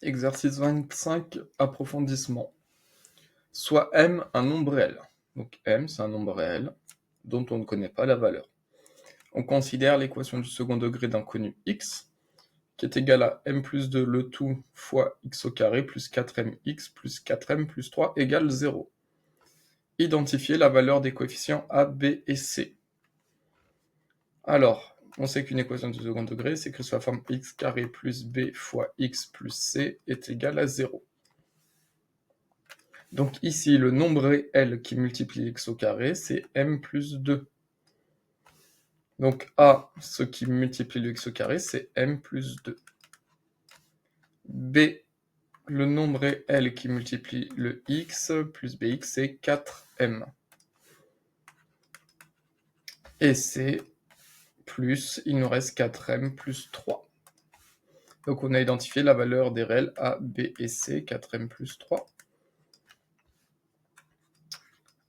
Exercice 25, approfondissement. Soit m un nombre réel. Donc m, c'est un nombre réel dont on ne connaît pas la valeur. On considère l'équation du second degré d'un connu x, qui est égal à m plus 2 le tout fois x au carré plus 4mx plus 4m plus 3 égale 0. Identifier la valeur des coefficients a, b et c. Alors, on sait qu'une équation du second degré s'écrit sous la forme x carré plus b fois x plus c est égal à 0. Donc ici, le nombre réel qui multiplie x au carré, c'est m plus 2. Donc a, ce qui multiplie le x au carré, c'est m plus 2. B, le nombre réel qui multiplie le x plus bx, c'est 4m. Et c, plus, il nous reste 4m plus 3. Donc on a identifié la valeur des réels a, b et c, 4m plus 3.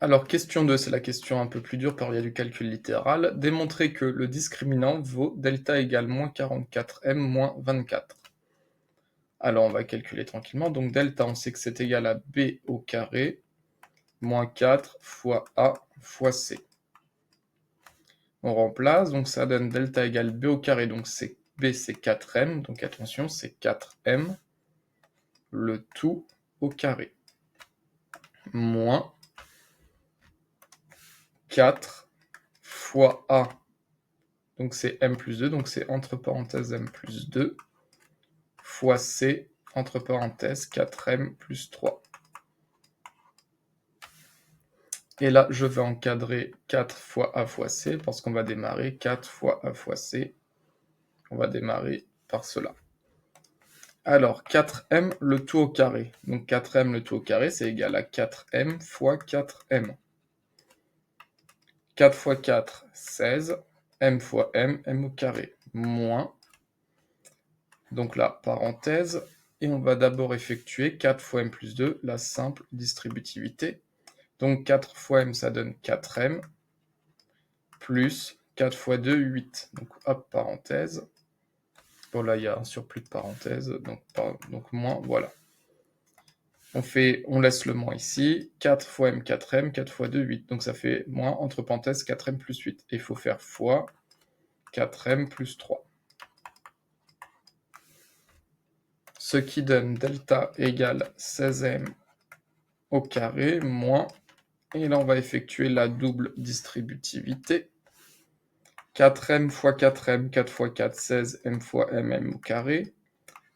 Alors, question 2, c'est la question un peu plus dure car il y a du calcul littéral. Démontrer que le discriminant vaut delta égale moins 44m moins 24. Alors, on va calculer tranquillement. Donc, delta, on sait que c'est égal à b au carré moins 4 fois a fois c. On remplace, donc ça donne delta égale b au carré, donc b c'est 4m, donc attention, c'est 4m, le tout au carré, moins 4 fois a, donc c'est m plus 2, donc c'est entre parenthèses m plus 2, fois c, entre parenthèses 4m plus 3. Et là, je vais encadrer 4 fois a fois c, parce qu'on va démarrer 4 fois a fois c. On va démarrer par cela. Alors, 4m le tout au carré. Donc 4m le tout au carré, c'est égal à 4m fois 4m. 4 fois 4, 16. M fois m au carré. Moins. Donc là, parenthèse. Et on va d'abord effectuer 4 fois m plus 2, la simple distributivité. Donc 4 fois m, ça donne 4m. Plus 4 fois 2, 8. Donc hop, parenthèse. Bon là, il y a un surplus de parenthèse. Donc moins, voilà. On laisse le moins ici, 4 fois m, 4m, 4 fois 2, 8. Donc ça fait moins, entre parenthèses, 4m plus 8. Et il faut faire fois 4m plus 3. Ce qui donne delta égale 16m au carré, moins, et là on va effectuer la double distributivité. 4m fois 4m, 4 fois 4, 16m fois m au carré.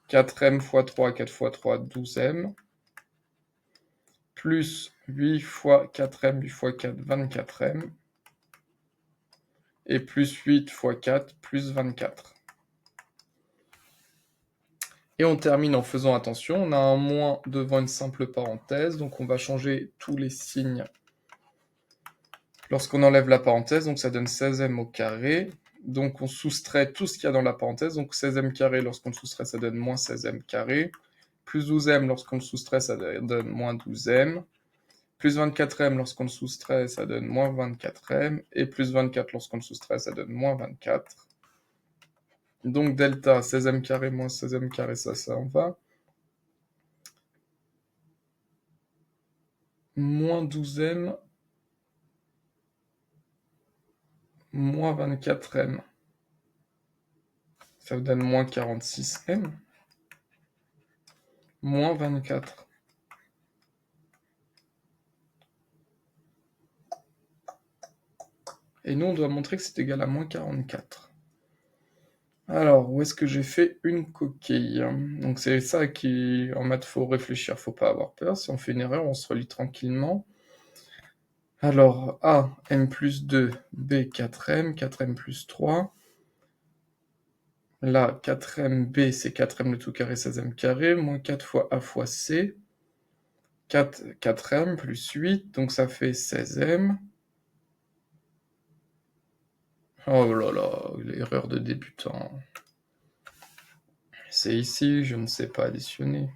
4m fois 3, 4 fois 3, 12m. Plus 8 fois 4m, 8 fois 4, 24m. Et plus 8 fois 4, plus 24. Et on termine en faisant attention, on a un moins devant une simple parenthèse, donc on va changer tous les signes lorsqu'on enlève la parenthèse, donc ça donne 16m au carré. Donc on soustrait tout ce qu'il y a dans la parenthèse, donc 16m carré lorsqu'on le soustrait, ça donne moins 16m carré. Plus 12m lorsqu'on le soustrait, ça donne moins 12m. Plus 24m lorsqu'on le soustrait, ça donne moins 24m. Et plus 24 lorsqu'on le soustrait, ça donne moins 24. Donc delta 16m carré moins 16m carré, ça en va. Moins 12m, moins 24m. Ça vous donne moins 46m. Moins 24. Et nous, on doit montrer que c'est égal à moins 44. Alors, où est-ce que j'ai fait une coquille? Donc c'est ça qui, en maths, faut réfléchir, faut pas avoir peur. Si on fait une erreur, on se relie tranquillement. Alors, A, m plus 2, B, 4m, 4m plus 3. Là, 4m, B, c'est 4m le tout carré, 16m carré, moins 4 fois A fois C. 4m plus 8, donc ça fait 16m. Oh là là, l'erreur de débutant. C'est ici, je ne sais pas additionner.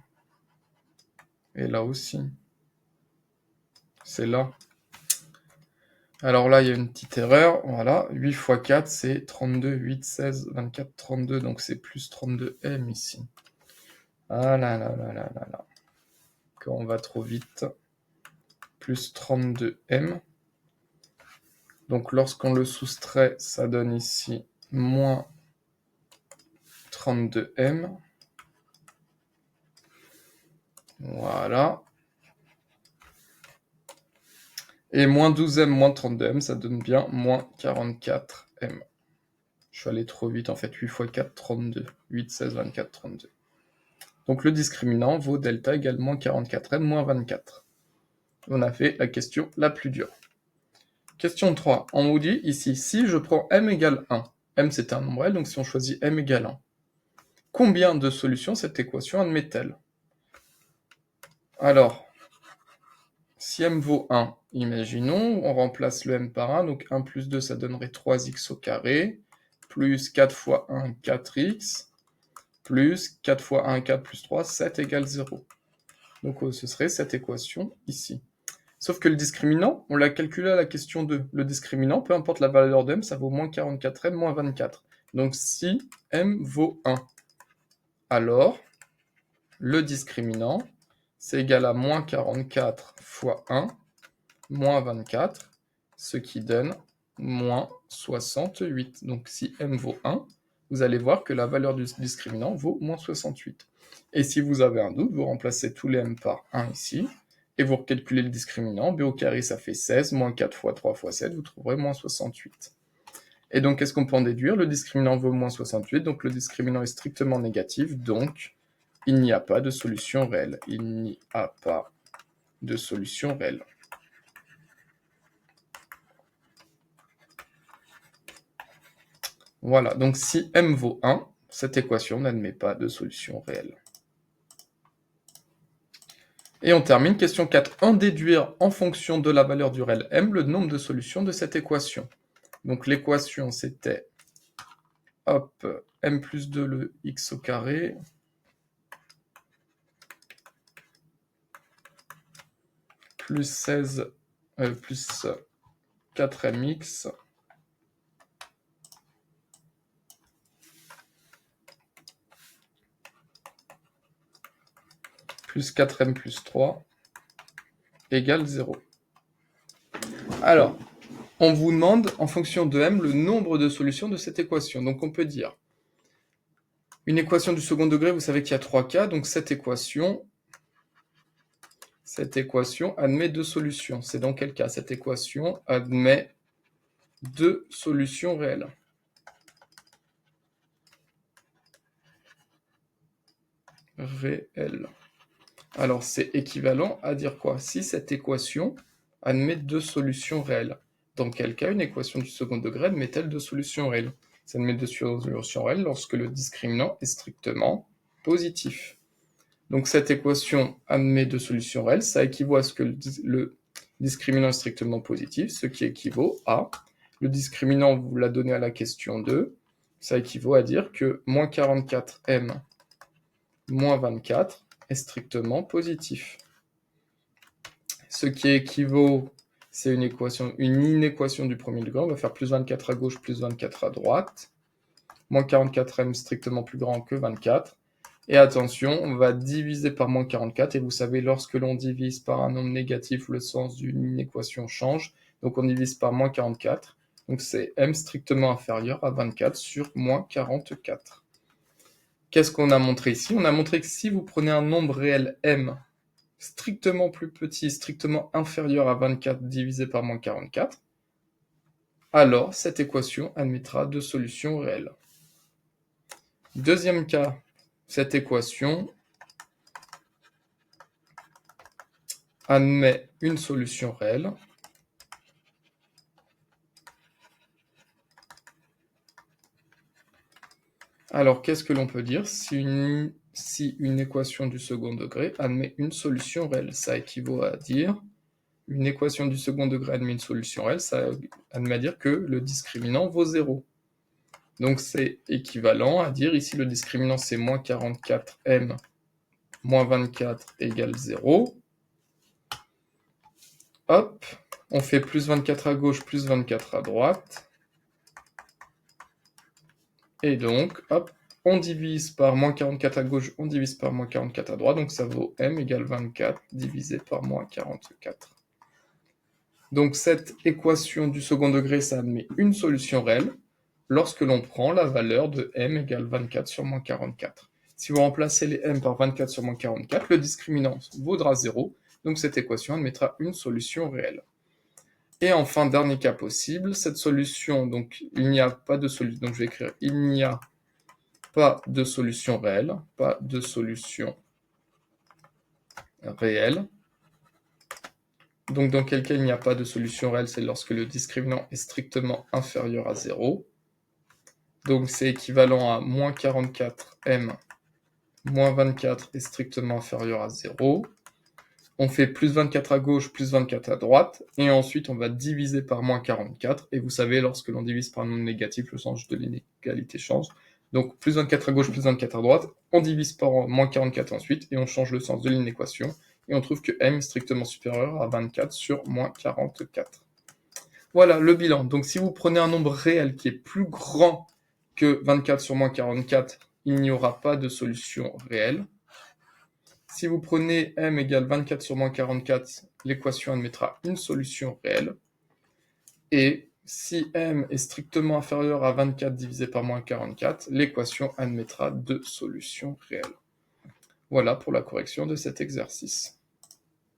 Et là aussi. C'est là. Alors là, il y a une petite erreur. Voilà, 8 fois 4, c'est 32, 8, 16, 24, 32. Donc c'est plus 32m ici. Ah là là là là là là. Quand on va trop vite. Plus 32m. Donc lorsqu'on le soustrait, ça donne ici moins 32m. Voilà. Et moins 12m, moins 32m, ça donne bien moins 44m. Je suis allé trop vite, en fait. 8 x 4, 32. 8, 16, 24, 32. Donc le discriminant vaut delta égale moins 44m, moins 24. On a fait la question la plus dure. Question 3. On vous dit ici, si je prends m égale 1, m c'est un nombre réel, donc si on choisit m égale 1, combien de solutions cette équation admet-elle? Alors, si m vaut 1, imaginons, on remplace le m par 1, donc 1 plus 2, ça donnerait 3x au carré, plus 4 fois 1, 4x, plus 4 fois 1, 4 plus 3, 7 égale 0. Donc ce serait cette équation ici. Sauf que le discriminant, on l'a calculé à la question 2. Le discriminant, peu importe la valeur de m, ça vaut moins 44m, moins 24. Donc si m vaut 1, alors le discriminant, c'est égal à moins 44 fois 1, moins 24, ce qui donne moins 68. Donc si m vaut 1, vous allez voir que la valeur du discriminant vaut moins 68. Et si vous avez un doute, vous remplacez tous les m par 1 ici, et vous recalculez le discriminant. B au carré, ça fait 16, moins 4 fois 3 fois 7, vous trouverez moins 68. Et donc, qu'est-ce qu'on peut en déduire? Le discriminant vaut moins 68, donc le discriminant est strictement négatif, donc il n'y a pas de solution réelle. Il n'y a pas de solution réelle. Voilà, donc si m vaut 1, cette équation n'admet pas de solution réelle. Et on termine, question 4. En déduire en fonction de la valeur du réel m le nombre de solutions de cette équation. Donc l'équation c'était, hop, m plus 2 le x au carré, plus 16, plus 4mx, plus 4m plus 3, égale 0. Alors, on vous demande, en fonction de m, le nombre de solutions de cette équation. Donc on peut dire, une équation du second degré, vous savez qu'il y a 3 cas, donc cette équation admet 2 solutions. C'est dans quel cas? Cette équation admet 2 solutions réelles. Alors c'est équivalent à dire quoi? Si cette équation admet 2 solutions réelles. Dans quel cas une équation du second degré admet-elle 2 solutions réelles? Ça admet 2 solutions réelles lorsque le discriminant est strictement positif. Donc cette équation admet 2 solutions réelles, ça équivaut à ce que le discriminant est strictement positif, ce qui équivaut à, le discriminant vous l'a donné à la question 2, ça équivaut à dire que moins 44m moins 24 est strictement positif. Ce qui équivaut, c'est une inéquation du premier degré, on va faire plus 24 à gauche, plus 24 à droite, moins 44m strictement plus grand que 24, et attention, on va diviser par moins 44, et vous savez, lorsque l'on divise par un nombre négatif, le sens d'une inéquation change, donc on divise par moins 44, donc c'est m strictement inférieur à 24 sur moins 44. Qu'est-ce qu'on a montré ici? On a montré que si vous prenez un nombre réel m strictement plus petit, strictement inférieur à 24 divisé par moins 44, alors cette équation admettra 2 solutions réelles. Deuxième cas, cette équation admet une solution réelle. Alors, qu'est-ce que l'on peut dire si une équation du second degré admet une solution réelle? Ça équivaut à dire, une équation du second degré admet une solution réelle, ça admet à dire que le discriminant vaut 0. Donc c'est équivalent à dire, ici le discriminant c'est moins 44m moins 24 égale 0. Hop, on fait plus 24 à gauche, plus 24 à droite. Et donc, hop, on divise par moins 44 à gauche, on divise par moins 44 à droite, donc ça vaut m égale 24 divisé par moins 44. Donc cette équation du second degré, ça admet une solution réelle lorsque l'on prend la valeur de m égale 24 sur moins 44. Si vous remplacez les m par 24 sur moins 44, le discriminant vaudra 0, donc cette équation admettra une solution réelle. Et enfin, dernier cas possible, cette solution, donc il n'y a pas de solution, donc je vais écrire il n'y a pas de solution réelle, pas de solution réelle. Donc dans quel cas il n'y a pas de solution réelle, c'est lorsque le discriminant est strictement inférieur à 0. Donc c'est équivalent à moins 44m moins 24 est strictement inférieur à 0. On fait plus 24 à gauche, plus 24 à droite, et ensuite on va diviser par moins 44, et vous savez, lorsque l'on divise par un nombre négatif, le sens de l'inégalité change. Donc plus 24 à gauche, plus 24 à droite, on divise par moins 44 ensuite, et on change le sens de l'inéquation, et on trouve que m est strictement supérieur à 24 sur moins 44. Voilà le bilan. Donc si vous prenez un nombre réel qui est plus grand que 24 sur moins 44, il n'y aura pas de solution réelle. Si vous prenez m égale 24 sur moins 44, l'équation admettra une solution réelle. Et si m est strictement inférieur à 24 divisé par moins 44, l'équation admettra deux solutions réelles. Voilà pour la correction de cet exercice.